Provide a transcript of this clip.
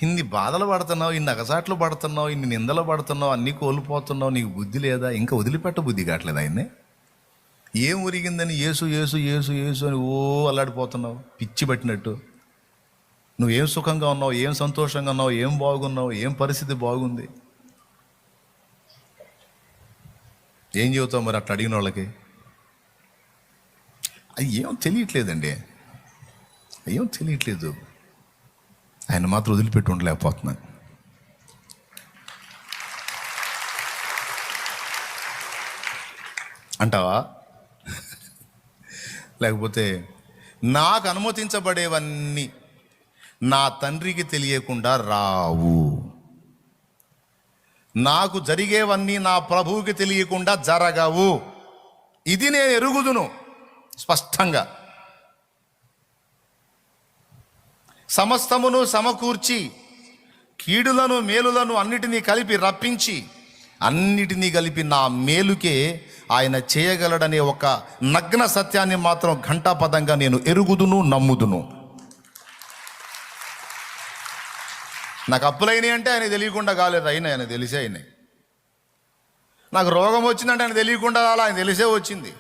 ఇన్ని బాధలు పడుతున్నావు, ఇన్ని అగసాట్లు పడుతున్నావు, ఇన్ని నిందలు పడుతున్నావు, అన్నీ కోల్పోతున్నావు, నీకు బుద్ధి లేదా? ఇంకా వదిలిపెట్ట బుద్ధి కావట్లేదు ఆయన్ని. ఏం ఉరిగిందని యేసు యేసు యేసు యేసు అని ఓ అల్లాడిపోతున్నావు పిచ్చి పట్టినట్టు. నువ్వేం సుఖంగా ఉన్నావు, ఏం సంతోషంగా ఉన్నావు, ఏం బాగున్నావు, ఏం పరిస్థితి బాగుంది? ఏం చెబుతావు మరి అట్లా అడిగిన వాళ్ళకి? అది ఏం తెలియట్లేదండి, ఏం తెలియట్లేదు. ఆయన మాత్రం వదిలిపెట్టి ఉండలేకపోతున్నాను. అంటావా? లేకపోతే నాకు అనుమతించబడేవన్నీ నా తండ్రికి తెలియకుండా రావు, నాకు జరిగేవన్నీ నా ప్రభువుకి తెలియకుండా జరగవు, ఇది నేను ఎరుగుదును స్పష్టంగా. సమస్తమును సమకూర్చి కీడులను మేలులను అన్నిటినీ కలిపి రప్పించి అన్నిటినీ కలిపి నా మేలుకే ఆయన చేయగలడనే ఒక నగ్న సత్యాన్ని మాత్రం ఘంటాపదంగా నేను ఎరుగుదును, నమ్ముదును. నాకు అప్పులైనాయి అంటే ఆయన తెలియకుండా కాలేదు, ఆయన తెలిసే అయినాయి. నాకు రోగం వచ్చిందంటే ఆయన తెలియకుండా రాలా, ఆయన తెలిసే వచ్చింది.